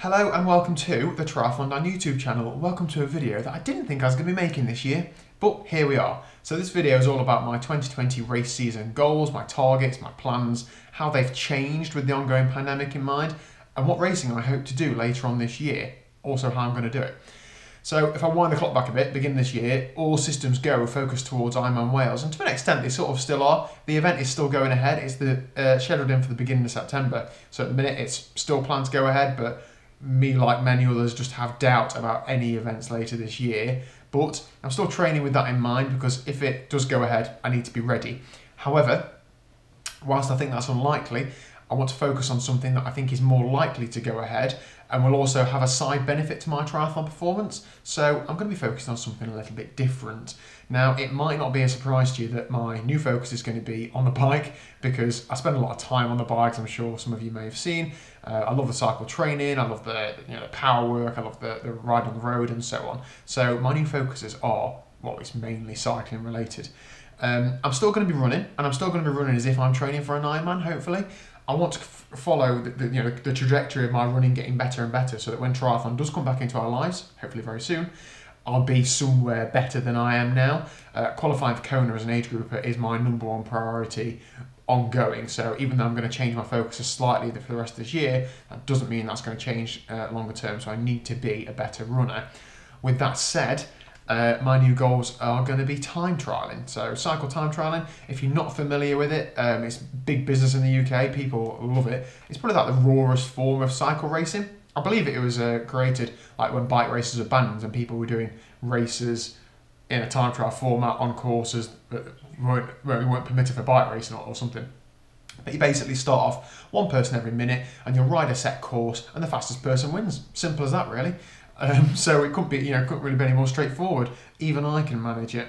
Hello and welcome to the TriathlonDan YouTube channel. Welcome to a video that I didn't think I was going to be making this year, but here we are. So this video is all about my 2020 race season goals, my targets, my plans, how they've changed with the ongoing pandemic in mind, and what racing I hope to do later on this year, also how I'm going to do it. So if I wind the clock back a bit, beginning this year, all systems go focused towards Ironman Wales, and to an extent they sort of still are. The event is still going ahead. It's scheduled in for the beginning of September, so at the minute it's still planned to go ahead, but me, like many others, just have doubt about any events later this year. But I'm still training with that in mind, because if it does go ahead, I need to be ready. However, whilst I think that's unlikely, I want to focus on something that I think is more likely to go ahead and will also have a side benefit to my triathlon performance. So I'm going to be focusing on something a little bit different. Now, it might not be a surprise to you that my new focus is going to be on the bike, because I spend a lot of time on the bikes. I'm sure some of you may have seen. I love the cycle training, I love the power work, I love the ride on the road and so on. So my new focuses are, well, it's mainly cycling related. I'm still going to be running, and I'm still going to be running as if I'm training for an Ironman, hopefully. I want to follow the trajectory of my running getting better and better, so that when triathlon does come back into our lives, hopefully very soon, I'll be somewhere better than I am now. Qualifying for Kona as an age grouper is my #1 priority ongoing, so even though I'm going to change my focus slightly for the rest of this year, that doesn't mean that's going to change longer term, so I need to be a better runner. With that said, my new goals are going to be time trialling. So cycle time trialling, if you're not familiar with it, it's big business in the UK, people love it. It's probably like the rawest form of cycle racing. I believe it was created like when bike races were banned and people were doing races in a time trial format on courses that weren't permitted for bike racing or something. But you basically start off one person every minute and you'll ride a set course and the fastest person wins. Simple as that, really. So it couldn't be, couldn't really be any more straightforward. Even I can manage it.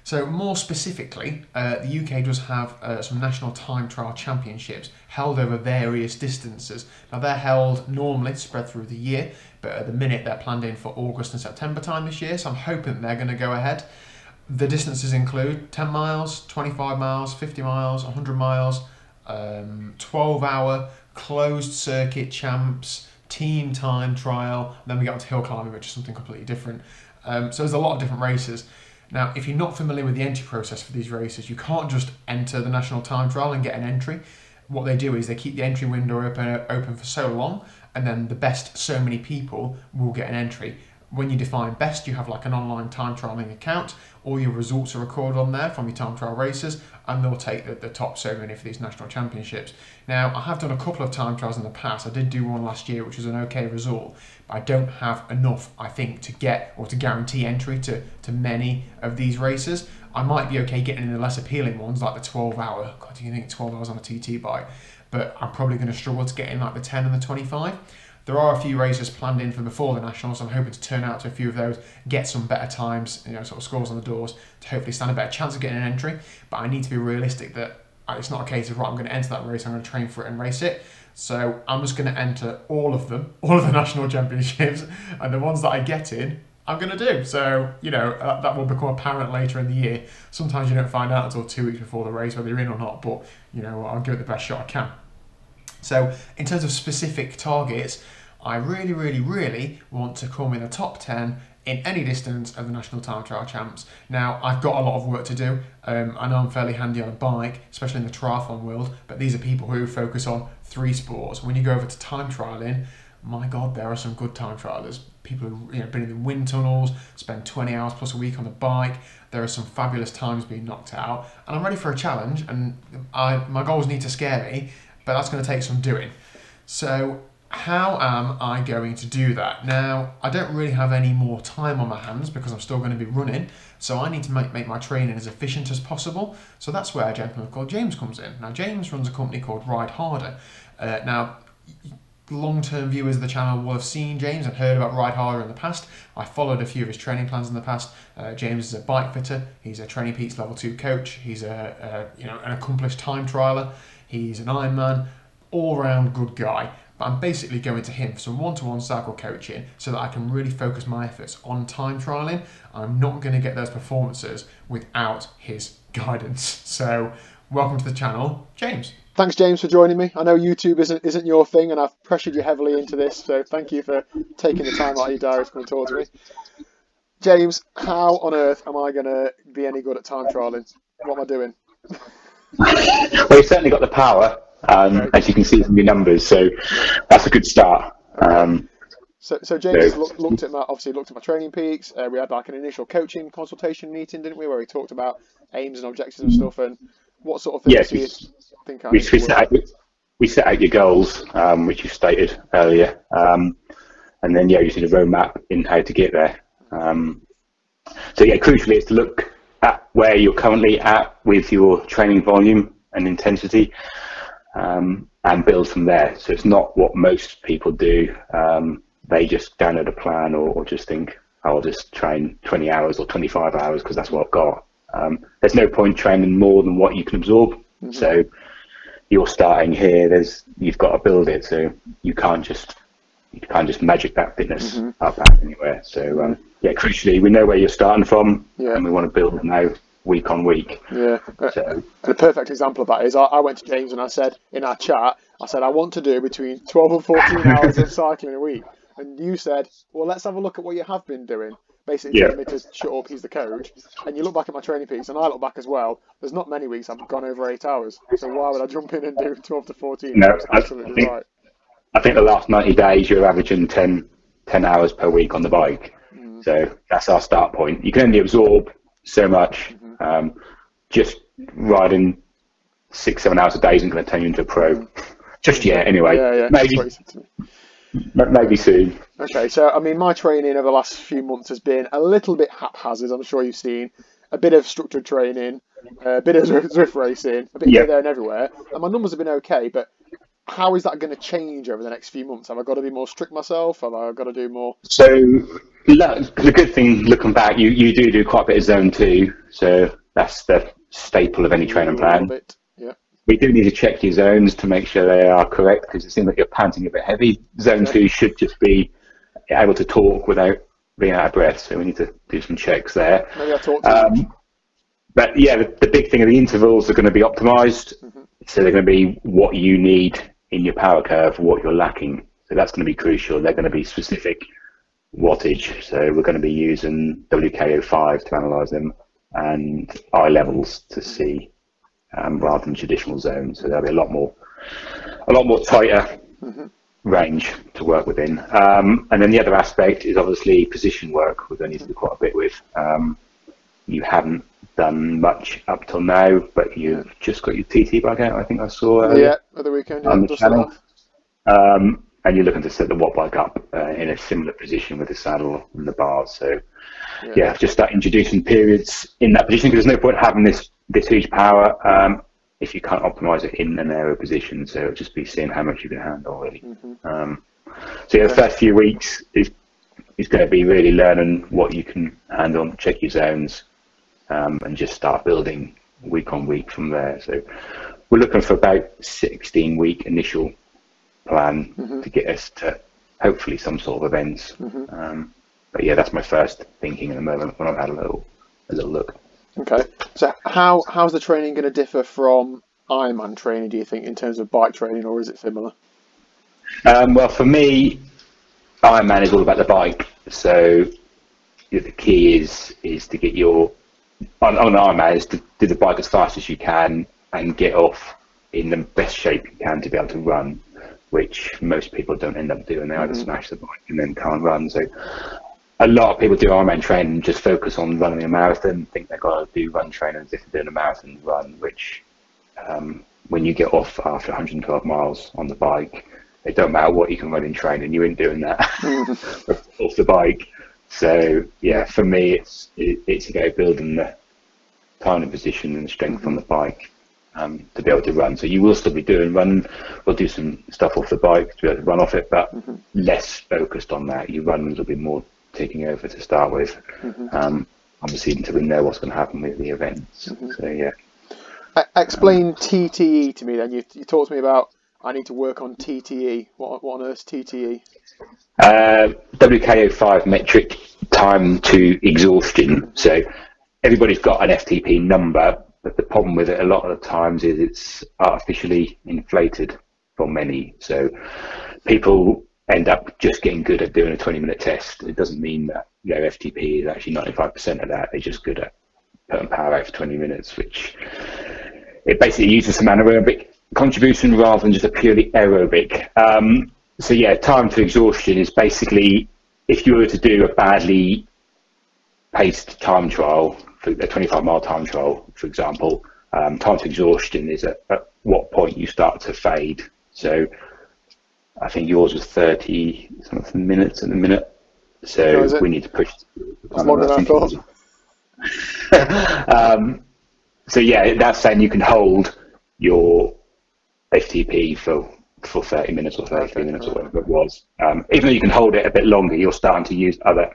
So more specifically, the UK does have some national time trial championships held over various distances. Now they're held normally spread through the year, but at the minute they're planned in for August and September time this year, so I'm hoping that they're going to go ahead. The distances include 10 miles, 25 miles, 50 miles, 100 miles, 12-hour closed circuit champs, team time trial, then we get on to hill climbing, which is something completely different. So there's a lot of different races. Now, if you're not familiar with the entry process for these races, you can't just enter the national time trial and get an entry. What they do is they keep the entry window open for so long, and then the best so many people will get an entry. When you define best, you have like an online time trialing account. All your results are recorded on there from your time trial races, and they'll take the top so many for these national championships. Now, I have done a couple of time trials in the past. I did do one last year, which was an okay result, but I don't have enough, I think, to get or to guarantee entry to many of these races. I might be okay getting in the less appealing ones, like the 12-hour. God, do you think 12 hours on a TT bike? But I'm probably going to struggle to get in like the 10 and the 25. There are a few races planned in for before the Nationals, so I'm hoping to turn out to a few of those, get some better times, sort of scores on the doors, to hopefully stand a better chance of getting an entry. But I need to be realistic that it's not a case of, right, I'm going to enter that race, I'm going to train for it and race it. So I'm just going to enter all of them, all of the national championships, and the ones that I get in, I'm going to do. So, that will become apparent later in the year. Sometimes you don't find out until 2 weeks before the race whether you're in or not, but, I'll give it the best shot I can. So in terms of specific targets, I really, really, really want to come in the top 10 in any distance of the National Time Trial Champs. Now, I've got a lot of work to do. I know I'm fairly handy on a bike, especially in the triathlon world, but these are people who focus on 3 sports. When you go over to time trialing, my God, there are some good time trialers. People who've been in the wind tunnels, spend 20 hours plus a week on the bike. There are some fabulous times being knocked out, and I'm ready for a challenge, and my goals need to scare me, but that's going to take some doing. So how am I going to do that? Now, I don't really have any more time on my hands because I'm still going to be running, so I need to make my training as efficient as possible. So that's where a gentleman called James comes in. Now, James runs a company called Ride Harder. Now, long-term viewers of the channel will have seen James and heard about Ride Harder in the past. I followed a few of his training plans in the past. James is a bike fitter. He's a Training Peaks Level 2 coach. He's an accomplished time trialer. He's an Ironman, all-round good guy. But I'm basically going to him for some one-to-one cycle coaching so that I can really focus my efforts on time trialing. I'm not going to get those performances without his guidance. So welcome to the channel, James. thanks, James, for joining me. I know YouTube isn't your thing, and I've pressured you heavily into this, so thank you for taking the time out of your diary to come and talk to me. James, how on earth am I going to be any good at time trialing? What am I doing? Well, you've certainly got the power, Okay. as you can see from your numbers, so that's a good start. So James looked at my training peaks. We had like an initial coaching consultation meeting, didn't we, where we talked about aims and objectives and stuff, and what sort of things do you think I need to work on? We set out your goals, which you stated earlier, and then you need a roadmap in how to get there. So crucially, it's to look at where you're currently at with your training volume and intensity, and build from there. So it's not what most people do. They just download a plan or just think, I'll just train 20 hours or 25 hours because that's what I've got. There's no point training more than what you can absorb. Mm-hmm. So you're starting here, you've got to build it. So you can't just magic that fitness mm-hmm. up anywhere. So crucially, we know where you're starting from, and we want to build now week on week. Yeah. So, and a perfect example of that is I went to James and I said in our chat, I want to do between 12 and 14 hours of cycling a week. And you said, well, let's have a look at what you have been doing. Basically telling me to shut up, he's the coach. And you look back at my training peaks, and I look back as well. There's not many weeks I've gone over 8 hours. So why would I jump in and do 12 to 14? No, I think the last 90 days you're averaging 10 hours per week on the bike. Mm. So that's our start point. You can only absorb so much. Mm-hmm. Just riding 6-7 hours a day isn't going to turn you into a pro. Just yet, anyway. Yeah. Maybe soon. Okay, so I mean, my training over the last few months has been a little bit haphazard. I'm sure you've seen a bit of structured training, a bit of Zwift racing, a bit here, there, and everywhere. And my numbers have been okay, but how is that going to change over the next few months? Have I got to be more strict myself? Have I got to do more? So the good thing, looking back, you do quite a bit of zone 2. So that's the staple of any training plan. We do need to check your zones to make sure they are correct, because it seems like you're panting a bit heavy. Zone 2 should just be able to talk without being out of breath, so we need to do some checks there. Maybe I'll talk to you. But the big thing are the intervals are going to be optimized, so they're going to be what you need in your power curve, what you're lacking. So that's going to be crucial. They're going to be specific wattage, so we're going to be using WKO5 to analyze them and eye levels to see. Rather than traditional zones, so there'll be a lot more tighter range to work within. And then the other aspect is obviously position work. We're going to need to do quite a bit with. You haven't done much up till now, but you've just got your TT bike out. I think I saw at the weekend on the channel. And you're looking to set the watt bike up in a similar position with the saddle and the bars. So just start introducing periods in that position, because there's no point having this huge power if you can't optimize it in an aero position. So it'll just be seeing how much you can handle, really. The first few weeks is going to be really learning what you can handle, check your zones, and just start building week on week from there. So we're looking for about 16-week initial plan to get us to hopefully some sort of events. But that's my first thinking at the moment when I've had a little look. Okay, so how's the training going to differ from Ironman training, do you think, in terms of bike training, or is it similar? Well, for me, Ironman is all about the bike. So the key is to get on Ironman is to do the bike as fast as you can and get off in the best shape you can to be able to run, which most people don't end up doing. They either smash the bike and then can't run. So a lot of people do Ironman training and just focus on running a marathon, think they've got to do run training as if they're doing a marathon run, which when you get off after 112 miles on the bike, it don't matter what you can run in training, you ain't doing that off the bike. So for me, it's about building the timing position and the strength on the bike to be able to run. So you will still be doing running. We'll do some stuff off the bike to be able to run off it, but less focused on that. Your runs will be more taking over to start with, obviously until we know what's going to happen with the events. So explain TTE to me then. You talked to me about I need to work on TTE. What on earth is TTE? WKO5 metric time to exhaustion. So everybody's got an FTP number, But the problem with it a lot of the times is it's artificially inflated for many. So people end up just getting good at doing a 20-minute test. It doesn't mean that FTP is actually 95% of that. They're just good at putting power out for 20 minutes, which it basically uses some anaerobic contribution rather than just a purely aerobic. So yeah, time to exhaustion is basically, if you were to do a badly paced time trial, for a 25-mile time trial, for example, time to exhaustion is at what point you start to fade. So I think yours was 30 something minutes at the minute. So we need to push. That's longer than I thought. So yeah, that's saying you can hold your FTP for 30 minutes or 33 minutes or whatever it was. Even though you can hold it a bit longer, you're starting to use other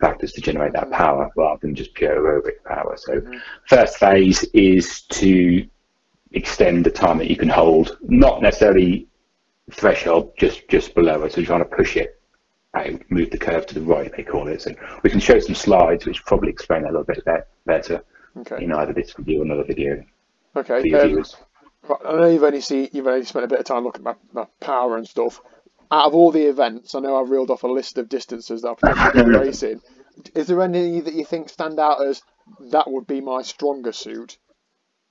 factors to generate that power rather than just pure aerobic power. So first phase is to extend the time that you can hold, not necessarily threshold, just below it. So you're trying to push it out, move the curve to the right, they call it. So we can show some slides which probably explain that a little bit better in either this video or another video. Okay. For your viewers. I know you've only spent a bit of time looking at my power and stuff. Out of all the events, I know I've reeled off a list of distances that I've potentially been racing. Is there any that you think stand out as that would be my stronger suit,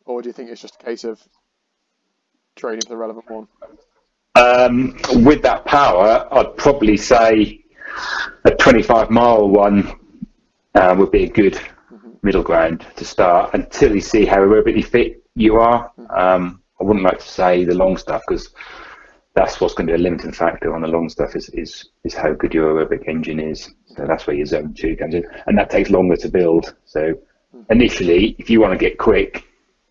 or do you think it's just a case of training for the relevant one? With that power, I'd probably say a 25-mile one would be a good middle ground to start until you see how aerobically fit you are. I wouldn't like to say the long stuff, because that's what's going to be a limiting factor on the long stuff is how good your aerobic engine is. So that's where your zone 2 comes in, and that takes longer to build. So initially, if you want to get quick,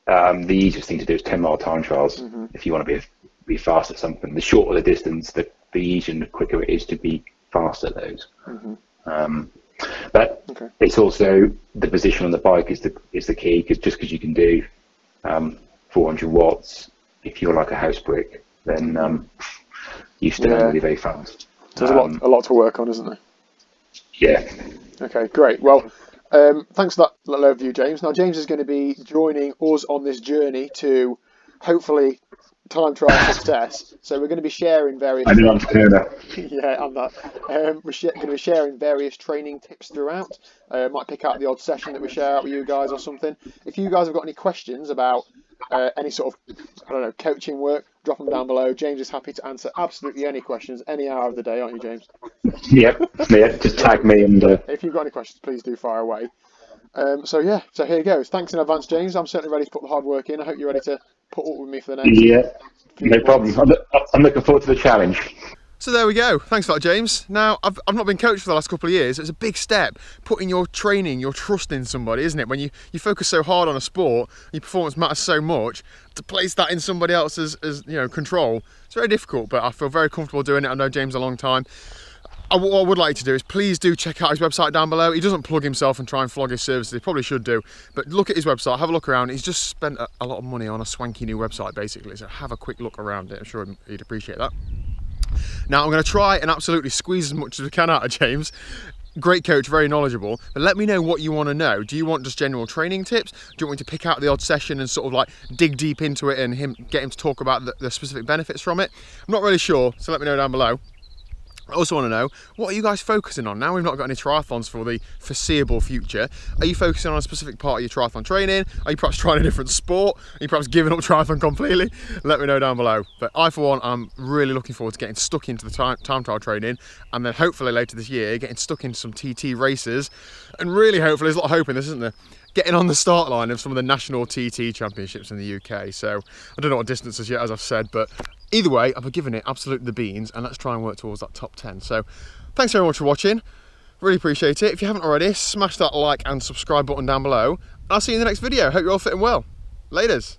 the easiest thing to do is 10-mile time trials. If you want to be fast at something, the shorter the distance, the easier and the quicker it is to be fast at those. But it's also the position on the bike is the key, because just because you can do 400 watts, if you're like a house brick, then you still ain't really very fast. So there's a lot to work on, isn't there? Yeah. Okay, great. Well, thanks for that little overview, James. Now, James is going to be joining us on this journey to hopefully time trial success. So we're going to be sharing various. I'm an entrepreneur. Yeah, I'm that. We're going to be sharing various training tips throughout. Might pick out the odd session that we share out with you guys or something. If you guys have got any questions about any sort of, coaching work, drop them down below. James is happy to answer absolutely any questions, any hour of the day, aren't you, James? Yep. Just tag me and. If you've got any questions, please do fire away. So here goes. Thanks in advance, James. I'm certainly ready to put the hard work in. I hope you're ready to put up with me for the next. Yeah, no problem. I'm looking forward to the challenge. So there we go. Thanks for that, James. Now, I've not been coached for the last couple of years. It's a big step, putting your training, your trust in somebody, isn't it? When you focus so hard on a sport, your performance matters so much, to place that in somebody else's control, it's very difficult, but I feel very comfortable doing it. I've known James a long time. What I would like you to do is please do check out his website down below. He doesn't plug himself and try and flog his services. He probably should do. But look at his website, have a look around. He's just spent a lot of money on a swanky new website, basically. So have a quick look around it. I'm sure he'd appreciate that. Now, I'm going to try and absolutely squeeze as much as I can out of James. Great coach, very knowledgeable. But let me know what you want to know. Do you want just general training tips? Do you want me to pick out the odd session and sort of like dig deep into it and get him to talk about the specific benefits from it? I'm not really sure, so let me know down below. I also want to know, what are you guys focusing on? Now we've not got any triathlons for the foreseeable future. Are you focusing on a specific part of your triathlon training? Are you perhaps trying a different sport? Are you perhaps giving up triathlon completely? Let me know down below. But I, for one, I'm really looking forward to getting stuck into the time trial training, and then hopefully later this year, getting stuck into some TT races. And really, hopefully, there's a lot of hope in this, isn't there? Getting on the start line of some of the national TT championships in the UK. So I don't know what distances yet, as I've said, but either way, I've given it absolutely the beans, and let's try and work towards that top 10. So thanks very much for watching. Really appreciate it. If you haven't already, smash that like and subscribe button down below. I'll see you in the next video. Hope you're all fitting well. Laters.